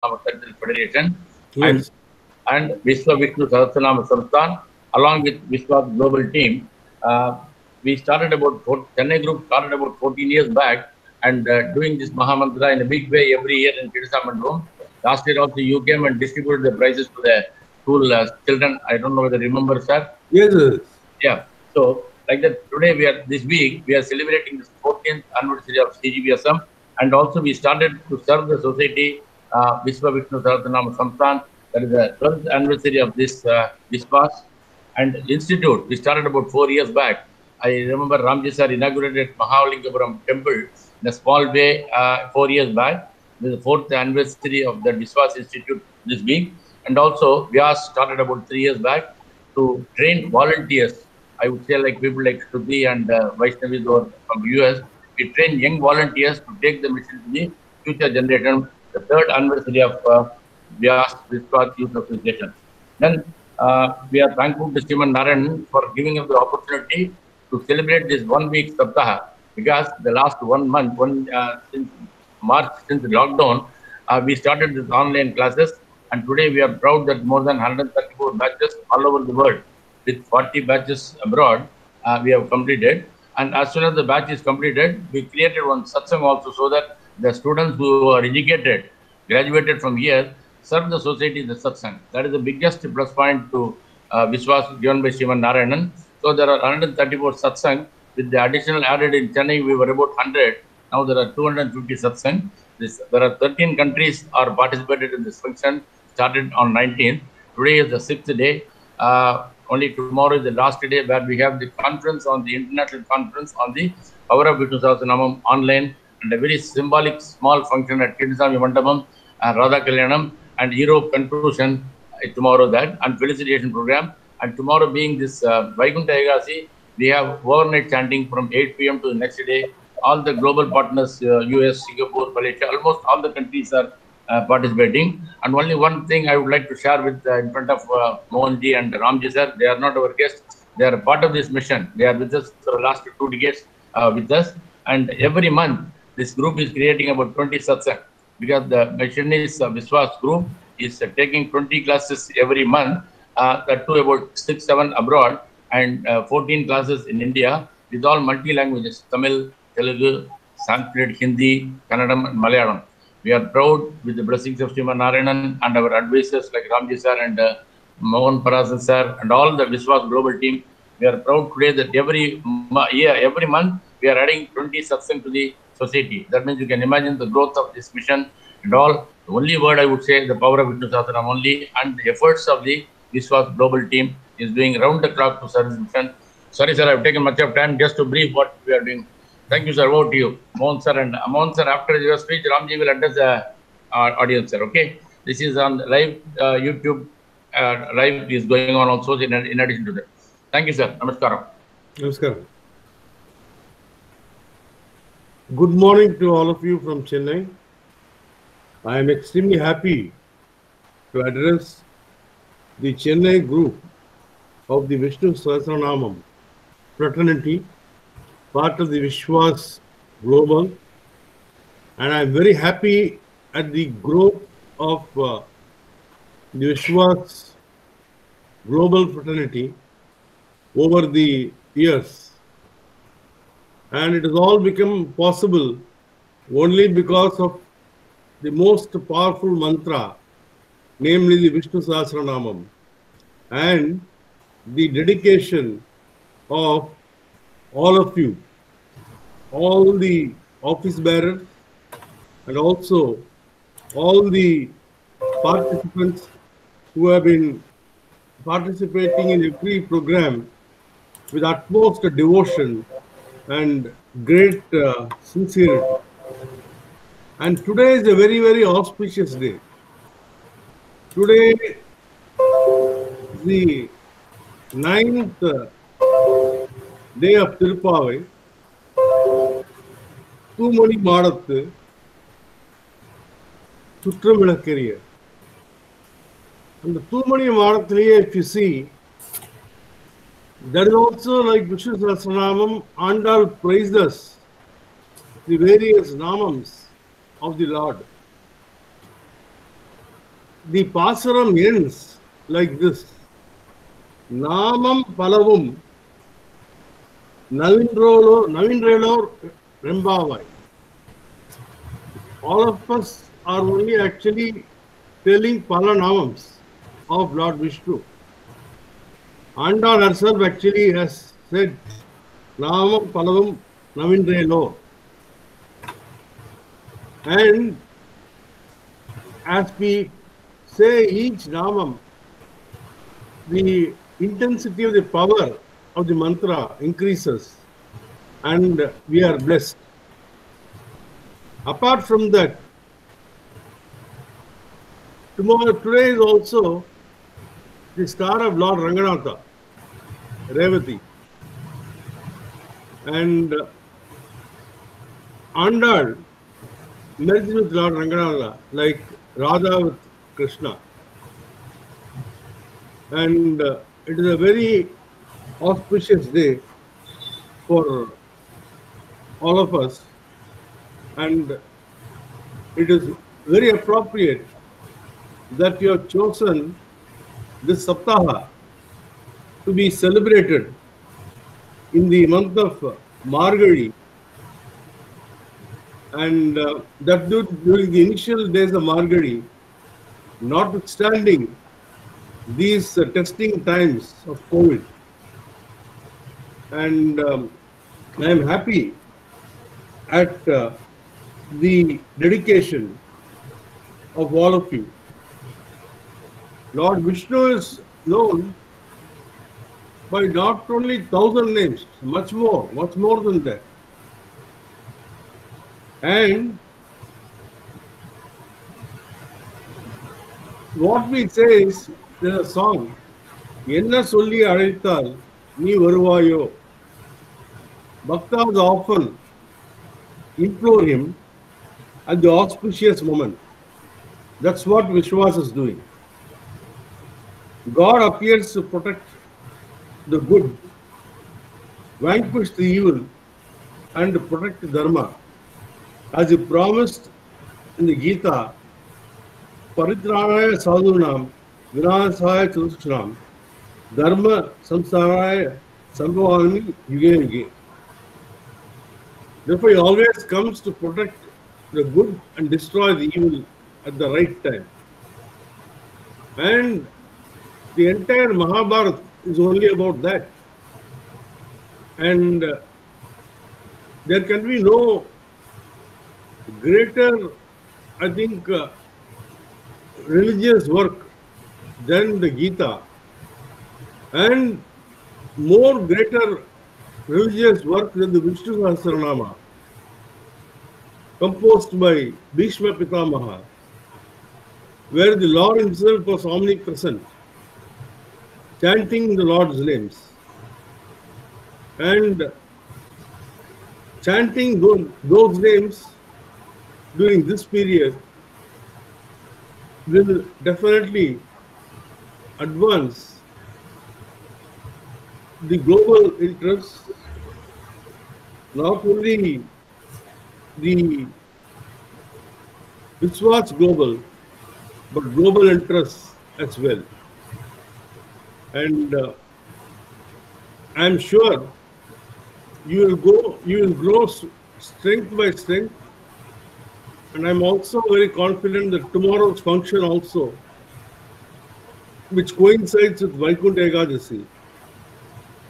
Cultural Federation and Yes. Vishwa Vishnu Sahasranama Samsthan, along with Vishwa's global team. We started Chennai group started about 14 years back and doing this Mahamantra in a big way every year in Kirsa Mandapam. Last year also you came and distributed the prizes to the school children. I don't know whether you remember, sir. Yes, yes. Yeah. So, like that, today this week, we are celebrating this 14th anniversary of CGVSM, and also we started to serve the society, Vishwa Vishnu Sahasranama Samsthan. That is the 12th anniversary of this Vishwas. And institute, we started about 4 years back. I remember Ramji sir inaugurated Mahalingapuram temple in a small way 4 years back. This is the 4th anniversary of the Vishwas Institute this week. And also, Vyas started about 3 years back to train volunteers. I would say like people like Shruti and Vaishnavi from US. We train young volunteers to take the mission to the future generation. The 3rd anniversary of Vyas Vishwas Youth Association. Then we are thankful to Sriman Narayan for giving us the opportunity to celebrate this 1 week Saptaha because the last 1 month, since March, since the lockdown, we started this online classes, and today we are proud that more than 134 batches all over the world, with 40 batches abroad, we have completed. And as soon as the batch is completed, we created one satsang also so that the students who are educated, graduated from here, serve the society in the satsang. That is the biggest plus point to Vishwas given by Sriman Narayanan. So there are 134 satsang. With the additional added in Chennai, we were about 100. Now there are 250 satsang. There are 13 countries are participated in this function. Started on 19th. Today is the 6th day. Only tomorrow is the last day where we have the conference on the international conference on the power of Vishnu Sahasranamam online, and a very symbolic small function at Kidsami Mandapam, Radha Kalyanam, and Europe conclusion tomorrow that, and felicitation program. And tomorrow being this Vaikunta Ekadasi, we have overnight chanting from 8 p.m. to the next day. All the global partners, US, Singapore, Malaysia, almost all the countries are participating. And only one thing I would like to share with in front of Mohanji and Ramji sir, they are not our guests. They are part of this mission. They are with us for the last 2 decades with us. And every month, this group is creating about 20 satsang because the mission is Vishwas group is taking 20 classes every month, that too about 6-7 abroad, and 14 classes in India with all multi-languages, Tamil, Telugu, Sanskrit, Hindi, Kannadam, and Malayalam. We are proud with the blessings of Sriman Narayanan and our advisors like Ramji sir and Mohan Parasan sir and all the Vishwas global team. We are proud today that every month, we are adding 20 satsang to the society. That means you can imagine the growth of this mission and all. The only word I would say, the power of Vishnu Sahasranam only, and the efforts of the Vishwas global team is doing round the clock to serve this mission. Sorry sir, I have taken much of time just to brief what we are doing. Thank you, sir. Over to you, Mohan sir. And Mohan sir, after your speech, Ramji will address the audience, sir. Okay. This is on live YouTube. Live is going on also in addition to that. Thank you, sir. Namaskaram. Namaskaram. Good morning to all of you from Chennai. I am extremely happy to address the Chennai group of the Vishnu Sahasranamam fraternity, part of the Vishwas Global, and I am very happy at the growth of the Vishwas Global fraternity over the years. And it has all become possible only because of the most powerful mantra, namely the Vishnu Sahasranamam, and the dedication of all of you, all the office bearers, and also all the participants who have been participating in every program with utmost devotion and great sincerity. And today is a very, very auspicious day. Today is the 9th day of Tirupavai. Tumani Madathu Sutramilakariya. And the Tumani Madathiye, if you see, that is also like Vishnu Sahasranamam, Andal praised us the various namams of the Lord. the Pasaram ends like this. Namam Palavum Navinrelor Rembavai. All of us are only actually telling Palanamams of Lord Vishnu. Andal herself actually has said Namam Palavum Navinrelor. And as we say each Namam, the intensity of the power of the mantra increases and we are blessed. Apart from that, today is also the star of Lord Ranganatha, Revati. And Andal merged with Lord Ranganatha like Radha with Krishna. And it is a very auspicious day for all of us, and it is very appropriate that you have chosen this Saptaha to be celebrated in the month of Margazhi, and that during the initial days of Margazhi, notwithstanding these testing times of COVID, and I am happy at the dedication of all of you. Lord Vishnu is known by not only 1,000 names, much more than that. And what we say is, there's a song, Enna solli azhaithal nee varuvayo. Bhaktas often implore him at the auspicious moment. That's what Vishwas is doing. God appears to protect the good, vanquish the evil, and protect the Dharma. As he promised in the Gita, Paritranaya Sadhunam, Vinasaya Chatushnam, Dharma Samsaraya Sambhavami Yuge Yuge. Therefore, he always comes to protect the good and destroy the evil at the right time. And the entire Mahabharata is only about that. And there can be no greater, I think, religious work than the Gita, and more greater religious work than the Vishnu Sahasranama, composed by Bhishma Pitamaha, where the Lord himself was omnipresent, chanting the Lord's names. And chanting those names during this period will definitely advance the global interests, not only the Vishwas global, but global interests as well. And I am sure you will grow strength by strength. And I'm also very confident that tomorrow's function also, which coincides with Vaikuntha Ekadasi,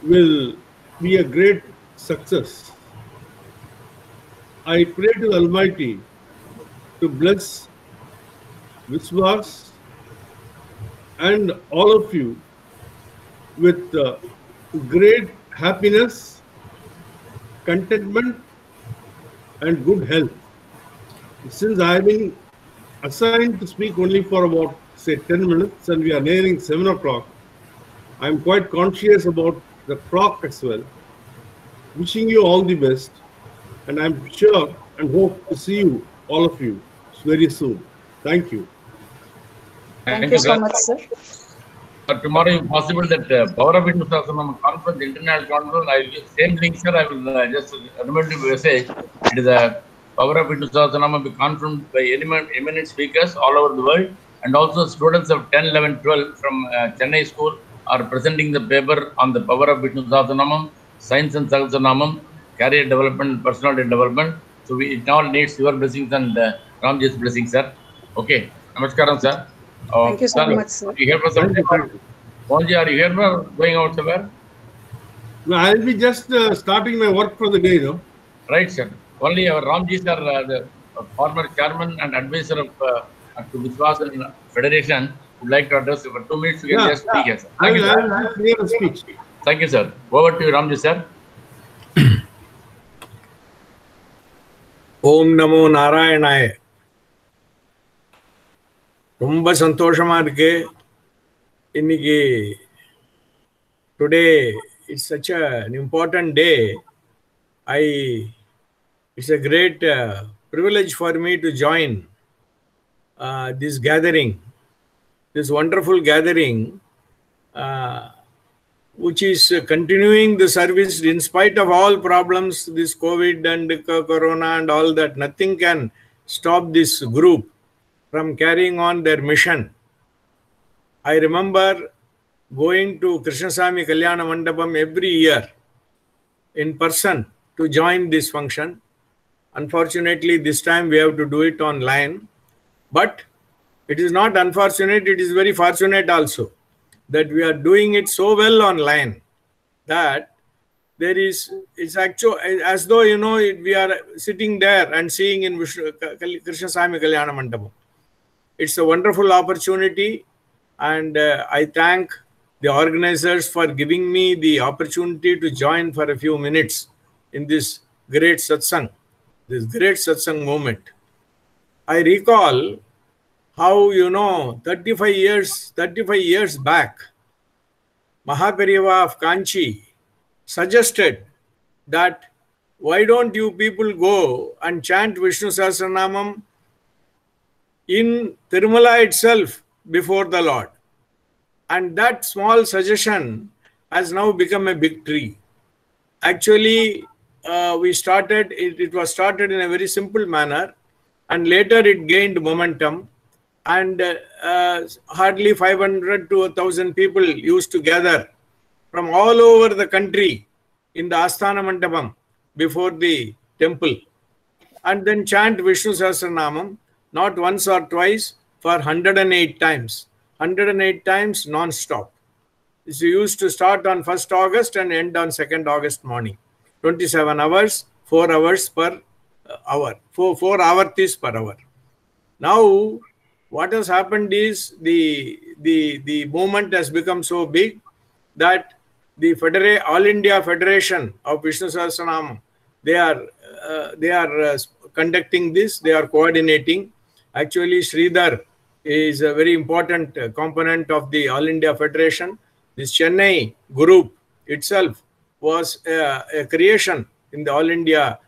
will be a great success. I pray to the Almighty to bless Vishwas and all of you with great happiness, contentment, and good health. Since I have been assigned to speak only for about, say, 10 minutes, and we are nearing 7 o'clock, I am quite conscious about the clock as well. Wishing you all the best, and I am sure and hope to see you, all of you, very soon. Thank you. Thank you so much, sir. Tomorrow, if possible, that Power of Vishnu Sahasranama conference, international conference, I will same link, sir. I will just remember the message. It is a Power of Vishnu Sahasranama be conference by eminent speakers all over the world. and also students of 10, 11, 12 from Chennai school are presenting the paper on the power of Vishnu Sahasranamam, science and Sahasranamam, career development, personality development. So it all needs your blessings and Ramji's blessings, sir. Okay. Namaskaram, sir. Thank you so much, sir. Are you here for some time? Mohanji, are you here for going out somewhere? No, I'll be just starting my work for the day, though. Right, sir. Only our Ramji, sir, the former chairman and advisor of to Vishwas Federation, would like to address you for 2 minutes. You can just speak, yes, sir. Thank you, sir. I will clear a speech. Thank you, sir. Over to you, Ramji, sir. Om Namo Narayanaaya. ரொம்ப சந்தோஷமா இருக்கு இன்னைக்கு today it's such an important day. It's a great privilege for me to join this gathering, this wonderful gathering, which is continuing the service in spite of all problems, this COVID and Corona and all that. Nothing can stop this group from carrying on their mission. I remember going to Krishnasamy Kalyana Mandapam every year in person to join this function. Unfortunately, this time we have to do it online. But it is not unfortunate, it is very fortunate also that we are doing it so well online that there is, it's actually as though, you know, we are sitting there and seeing in Krishnasamy Kalyana Mandapam. It's a wonderful opportunity, and I thank the organizers for giving me the opportunity to join for a few minutes in this great satsang movement. I recall how, you know, 35 years back, Mahaperiva of Kanchi suggested that why don't you people go and chant Vishnu Sahasranamam in Tirumala itself before the Lord. And that small suggestion has now become a big tree. Actually, it was started in a very simple manner, and later it gained momentum, and hardly 500 to 1,000 people used to gather from all over the country in the Asthana Mandapam before the temple, and then chant Vishnu Sahasranamam, not once or twice, for 108 times. 108 times non-stop. This used to start on 1st August and end on 2nd August morning. 27 hours, 4 hours per hour. 4 avartis per hour. Now, what has happened is the movement has become so big that the All India Federation of Vishnu Sahasranamam, they are conducting this, they are coordinating. Actually, Sridhar is a very important component of the All India Federation. This Chennai group itself was a creation in the All India,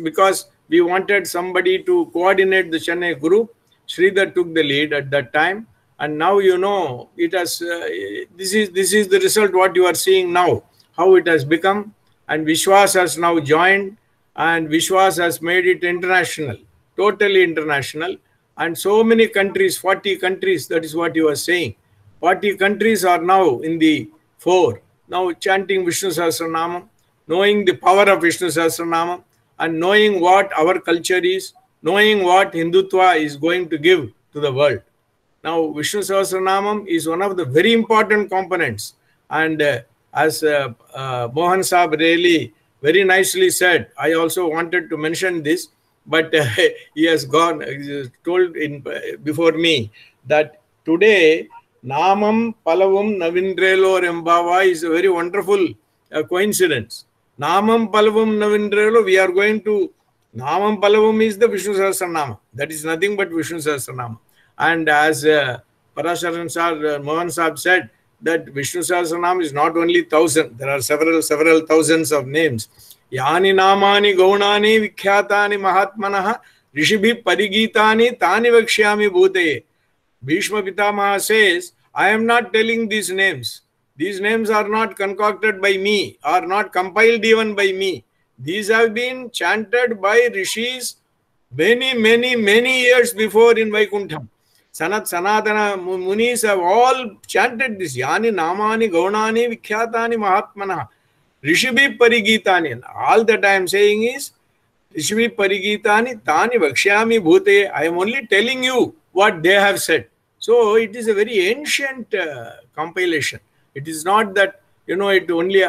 because we wanted somebody to coordinate the Chennai group. Sridhar took the lead at that time, and now, you know, it has. This is the result. What you are seeing now, how it has become, and Vishwas has now joined, and Vishwas has made it international, totally international. And so many countries, 40 countries, that is what you are saying. 40 countries are now in the fore, now chanting Vishnu Sahasranamam, knowing the power of Vishnu Sahasranamam, and knowing what our culture is, knowing what Hindutva is going to give to the world. Now, Vishnu Sahasranamam is one of the very important components. And as Mohan Saab really very nicely said, I also wanted to mention this, but he has told before me that today Namam Palavum Navindrelo Rembava is a very wonderful coincidence. Namam Palavum Navindrelo, we are going to, Namam Palavum is the Vishnu Sahasranama. That is nothing but Vishnu Sahasranama. And as Parasharan Sir, Mohan Saab said, that Vishnu Sahasranama is not only 1,000, there are several thousands of names. Yani namani gaunani vikhyatani mahatmanaha rishibhi parigitani tani vakshyami bhutaye. Bhishma Pitamaha says, I am not telling these names. These names are not concocted by me, are not compiled even by me. These have been chanted by rishis many years before in Vaikuntham. Sanat, Sanatana, Munis have all chanted this. Yani, Namani, Gaunani, Vikhyatani, Mahatmana, Rishabhi Parigitani. All that I am saying is, Rishabhi Parigitani, Tani Vakshyami Bhute. I am only telling you what they have said. So it is a very ancient compilation. It is not that, it only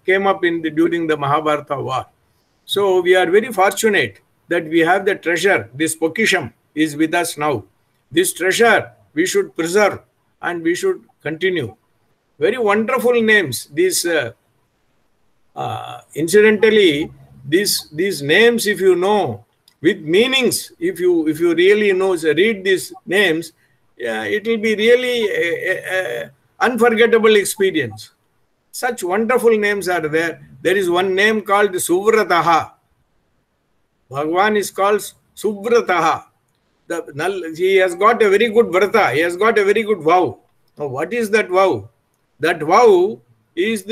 came up during the Mahabharata war. So we are very fortunate that we have the treasure. This Pokisham is with us now. This treasure we should preserve and we should continue. Very wonderful names. These, incidentally, these names, if you know, with meanings, if you really know, read these names, it will be really a unforgettable experience. Such wonderful names are there. There is one name called Suvrataha. Bhagwan is called Suvrataha. He has got a very good vrata. He has got a very good vow. Now, what is that vow? That vow is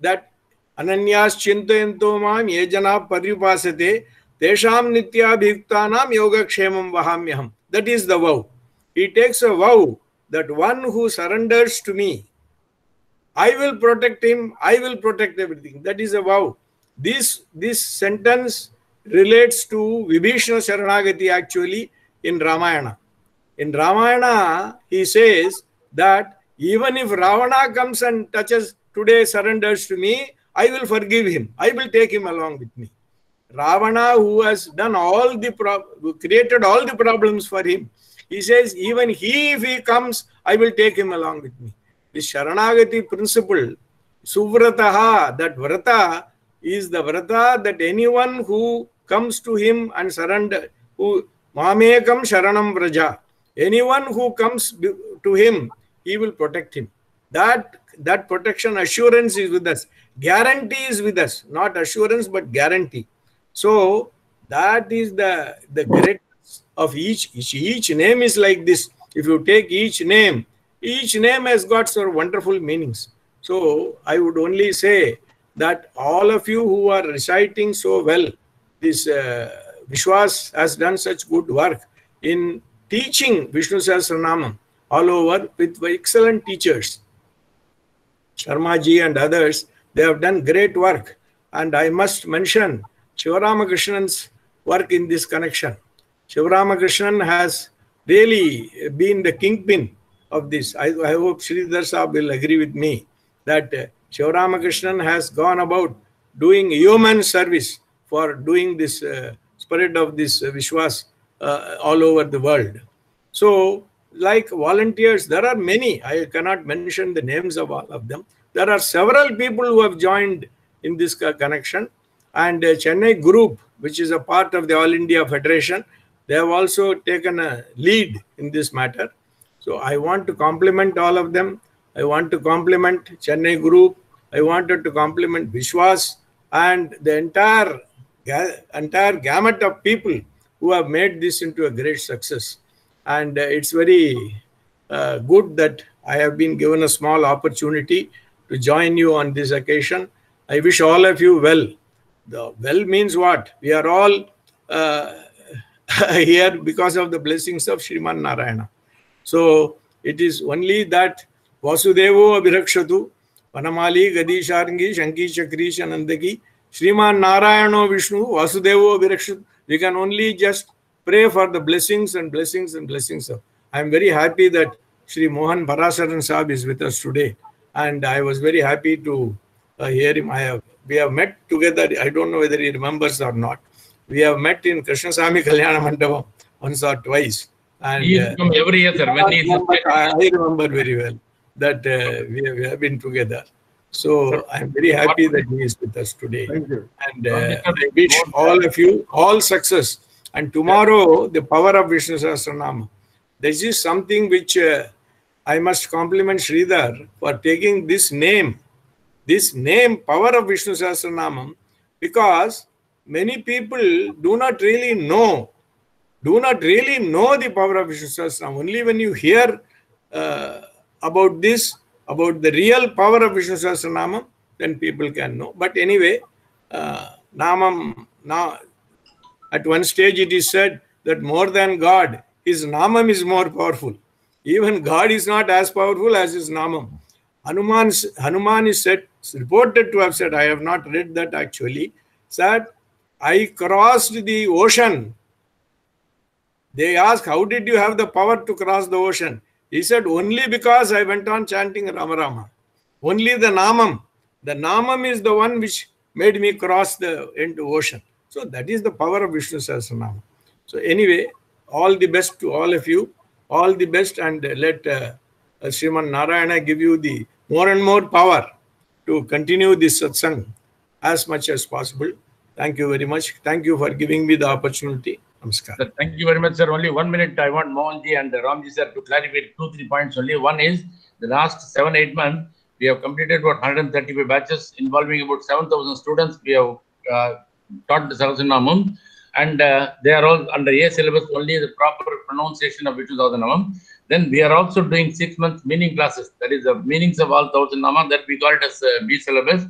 that Ananyas Chintayanto Mam Yejana Paripasate Tesham Nityabhiktanam Yogakshemam Vahamyaham. That is the vow. He takes a vow that one who surrenders to me, I will protect him, I will protect everything. That is a vow. This sentence relates to Vibhishana Sharanagati actually in Ramayana. In Ramayana, he says that even if Ravana comes and today surrenders to me, I will forgive him. I will take him along with me. Ravana, who has done created all the problems for him, he says, even if he comes, I will take him along with me. This Sharanagati principle, Suvrataha, that vrata is the vrata that anyone who comes to him and surrender, who Mamekam Sharanam Vraja, anyone who comes to him, he will protect him. That protection assurance is with us. Guarantee is with us. Not assurance, but guarantee. So that is the greatness of each name is like this. If you take each name has got sort of wonderful meanings. So I would only say that all of you who are reciting so well, this Vishwas has done such good work in teaching Vishnu Sahasranamam all over with excellent teachers. Sharma ji and others, they have done great work. And I must mention Shivaramakrishna's work in this connection. Shivaramakrishnan has really been the kingpin of this. I hope Sridhar Saab will agree with me that Shivaramakrishnan has gone about doing yeoman service for doing this spread of this Vishwas all over the world. So, like volunteers, there are many. I cannot mention the names of all of them. There are several people who have joined in this connection. And Chennai group, which is a part of the All India Federation, they have also taken a lead in this matter. So I want to compliment all of them. I want to compliment Chennai group. I wanted to compliment Vishwas and the entire gamut of people who have made this into a great success. And it's very good that I have been given a small opportunity to join you on this occasion. I wish all of you well. The well means what? We are all here because of the blessings of Shriman Narayana. So it is only that Vasudevo Abhirakshatu, Panamali, Gadisharangi, Shanki, Chakri, Shanandaki, Shriman Narayano Vishnu, Vasudevo Abhirakshatu. We can only just pray for the blessings and blessings and blessings. I am very happy that Shri Mohan Parasaran Saab is with us today. And I was very happy to hear him. We have met together. I don't know whether he remembers or not. We have met in Krishnasamy Kalyana Mandapam once or twice. And he is from every year, sir. When he is I remember very well that we have been together. So I'm very happy that he is with us today. Thank you. And I wish all of you all success. And tomorrow, the power of Vishnu Sahasranama. This is something which I must compliment Sridhar for taking this name, power of Vishnu Sahasranamam, because many people do not really know the power of Vishnu Sahasranamam. Only when you hear about this, about the real power of Vishnu Sahasranamam, then people can know. But anyway, Namam, at one stage it is said that more than God, his Namam is more powerful. Even God is not as powerful as his Namam. Hanuman is said, reported to have said, I have not read that actually, said, I crossed the ocean. They asked, how did you have the power to cross the ocean? He said, only because I went on chanting Rama Rama. Only the Namam. The Namam is the one which made me cross the into ocean. So that is the power of Vishnu Sahasranama. So anyway, all the best to all of you. All the best, and let Sriman Narayana give you the more and more power to continue this satsang as much as possible. Thank you very much. Thank you for giving me the opportunity. Namaskar. Sir, thank you very much, sir. Only 1 minute. I want Mohanji and Ramji sir to clarify 2-3 points only. One is the last 7-8 months, we have completed about 135 batches involving about 7,000 students. We have taught the Sahasranamam, and they are all under A syllabus, only the proper pronunciation of Vishnu Sahasranamam. Then we are also doing 6 months meaning classes. That is the meanings of all 1,000 Nama, that we call it as B syllabus.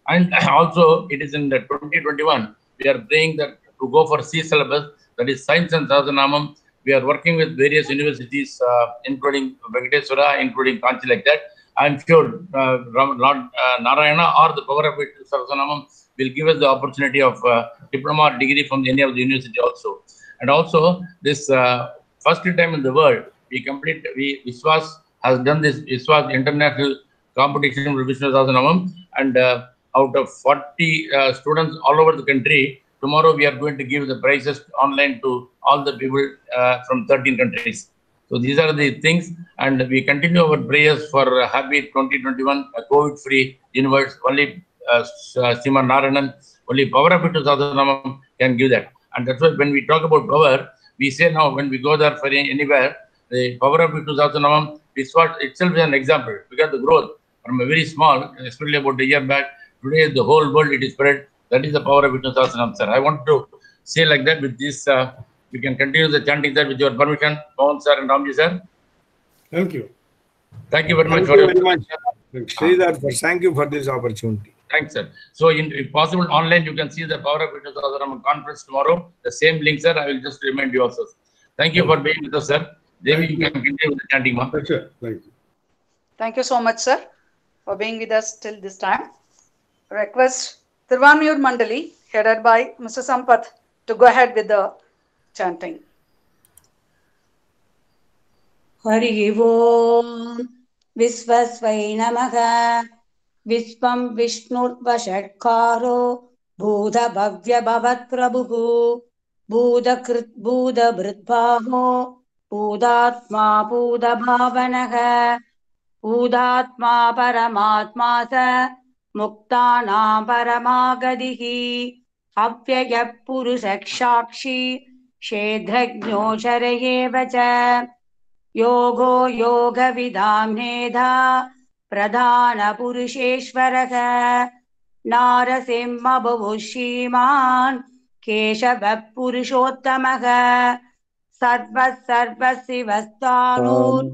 And also it is in the 2021, we are praying that to go for C syllabus, that is Science and Sahasranamam. We are working with various universities, including Venkateswara, including Kanchi, like that. I am sure Lord Narayana or the power of Vishnu Sahasranamam will give us the opportunity of diploma or degree from any of the university also. And also this first time in the world, Vishwas has done this Vishwas international competition with Vishnu Sahasranamam, and out of 40 students all over the country, tomorrow we are going to give the prizes online to all the people from 13 countries. So these are the things, and we continue our prayers for a happy 2021, a COVID-free universe. Only Sriman Narayanan, only power of Vishnu Sahasranamam can give that. And that's why when we talk about power, we say now when we go there for anywhere, the power of Vishnu Sahasranamam is what itself is an example, because the growth from a very small, especially about a year back, today the whole world it is spread. That is the power of Vishnu Sahasranamam, sir. I want to say like that with this. We can continue the chanting, sir, with your permission, Mohan sir and Ramji sir. Thank you. Thank you very much. Thank you very much. Sridhar, thank you for this opportunity. Thanks, sir. So, if possible, online you can see the power of Vishnu Sahasranamam conference tomorrow. The same link, sir. I will just remind you also. Thank you for being with us, sir. Devi, you can continue with the chanting, ma'am. Thank you. Thank you so much, sir, for being with us till this time. Request Tirvanmiyur Mandali, headed by Mr. Sampath, to go ahead with the chanting. Hari Om Visvasvai Namaha Vishvam Vishnurvashatkaro Bhuda Bhavya Bhavat Prabhu Bhuda Krit Bhuda Bhritbhaho Bhudatma Bhuda Bhavanaha Bhudatma Paramatma Sa Muktana Paramagadihi Avyaya Purushakshakshi Shedhagno Sharayevacha Yogo Yoga Vidamnedha Pradhana Purusheshvaraha Narasimha Bhuvushiman Keshava Purushottamaha Sarva Sarva Sivasthanur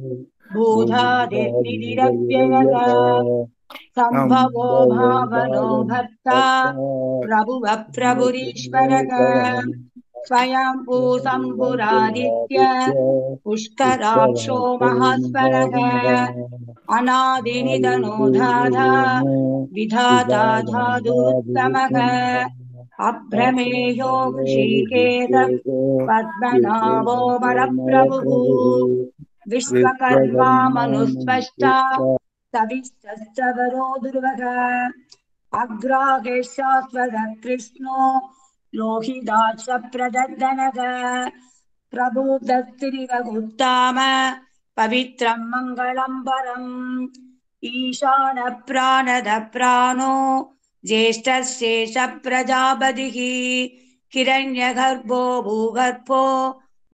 Budha Nidiravyaya Sambhavo Bhavano Bhatta Prabhuva Prabhurishvaraha Swayambhu Sambhuraditya Pushkaraksho Mahasvaraha Anadinidano Dhadha Vidhata Dhaduruttamaha Abhrameyo Vishiketa Padmanavo Maraprabhu Vishwakarma Manusvashta Savishtastavaro Durvaha Agraheshasvara Krishno Lohidacha Pradadanaga Prabhu Dattiriva Guttama Pavitram Mangalambaram Ishana Pranada Prano Jeshta Shesha Prajabadihi Hiranya Garbho Bhugarpho